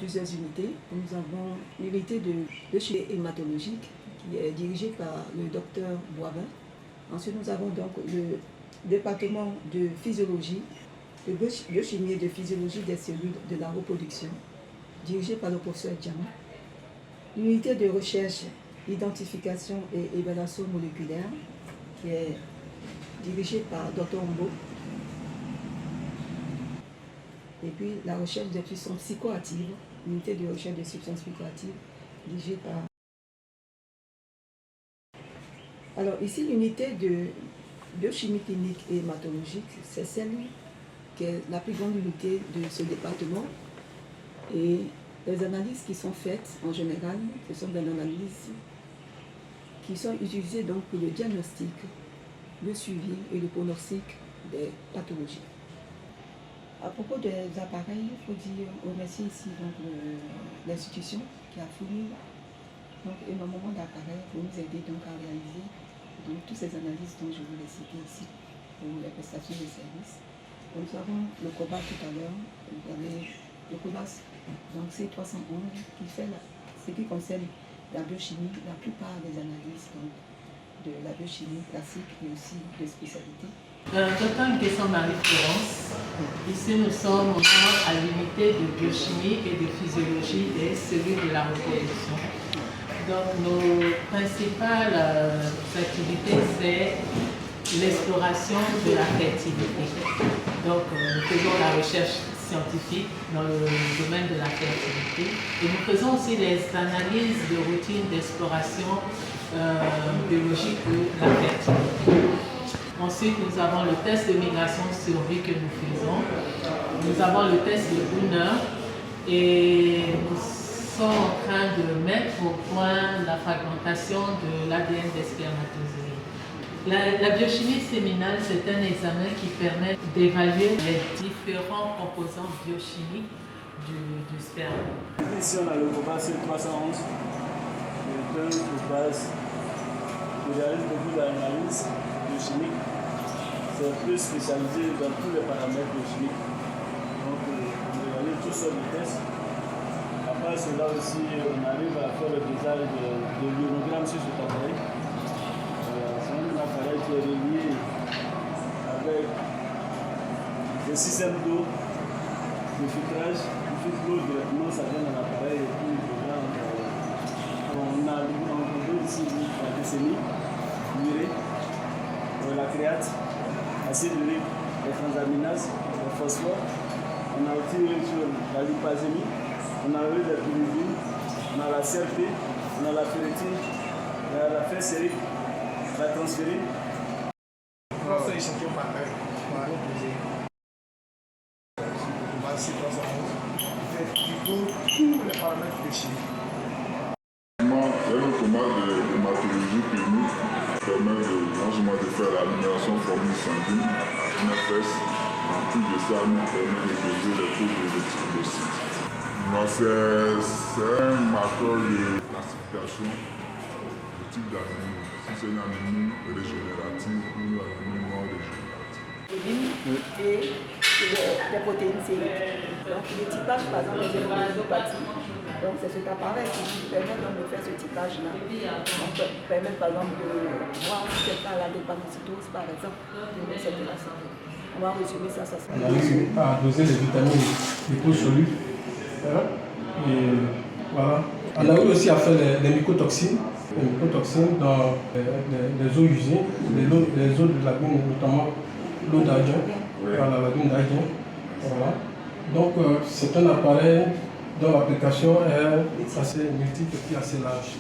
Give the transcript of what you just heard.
plusieurs unités. Nous avons l'unité de chimie hématologique qui est dirigée par le docteur Boivin. Ensuite, nous avons donc le département de physiologie, de biochimie et de physiologie des cellules de la reproduction, dirigé par le professeur Djama. L'unité de recherche, identification et évaluation moléculaire, qui est dirigée par Dr Ombo. Et puis la recherche des substances psychoactives, l'unité de recherche des substances psychoactives, dirigée par... Alors ici, l'unité de biochimie clinique et hématologique, c'est celle qui est la plus grande unité de ce département. Et les analyses qui sont faites, en général, ce sont des analyses qui sont utilisées donc pour le diagnostic, le suivi et le pronostic des pathologies. À propos des appareils, il faut dire, remercier ici l'institution qui a fourni énormément d'appareils pour nous aider donc, à réaliser donc, toutes ces analyses dont je vous les citer ici pour les prestations de services. Donc, nous avons le COBAS tout à l'heure, vous avez le COBAS, donc c'est 311 qui fait ce qui concerne la biochimie, la plupart des analyses donc, de la biochimie classique et aussi de spécialité. J'entends une question Marie-Florence. Ici, nous sommes à l'unité de biochimie et de physiologie des cellules de la reproduction. Donc, nos principales activités, c'est l'exploration de la fertilité. Donc, nous faisons la recherche scientifique dans le domaine de la fertilité et nous faisons aussi les analyses de routine d'exploration biologique de la fertilité. Ensuite, nous avons le test de migration survie que nous faisons. Nous avons le test de Brunner et nous sommes en train de mettre au point la fragmentation de l'ADN des spermatozoïdes. La biochimie séminale, c'est un examen qui permet d'évaluer les différents composants biochimiques du sperme. Ici, on a le COBAS 311, le terme de base qui réalise beaucoup d'analyses biochimiques. C'est plus spécialisé dans tous les paramètres biochimiques. Donc, on réalise toutes sortes de tests. Après cela aussi, on arrive à faire le dosage de l'ionogramme sur cet appareil. C'est un appareil qui est relié avec des systèmes d'eau, de filtrage. On filtre l'eau directement, ça vient dans l'appareil et puis on a entendu ici la glycémie, l'urée, la créate, l'acide urique, les transaminases, le phosphore. On a aussi eu sur la lipasémie, on a eu la bilirubine, on a la CRP, on a la ferritine, la fer sérique, la transférine. On fait échantillon par taille. Il faut tous les paramètres de chimie. C'est un automat de hématologie clinique qui permet non seulement de faire la numération formule sanguine, NFS, en plus de ça, nous permet de doser les taux de thyroïde. C'est un marqueur de classification du type d'anémie. Si c'est une anémie régénérative ou une anémie non régénérative. Et des protéines sériques. Donc le typage, par exemple, des hématopathie. Donc c'est cet appareil qui permet donc de faire ce typage-là. On peut permettre par exemple de voir si quelqu'un a la drépanocytose par exemple, pour cette relation. On va résumer ça. On arrive à doser les vitamines liposolubles. Et voilà. On a eu aussi à faire les mycotoxines. Les mycotoxines dans les eaux usées, les eaux de lagune, notamment l'eau d'Agen. Voilà, la lagune d'Agen. Voilà. Donc c'est un appareil dont l'application est assez multiple et assez large.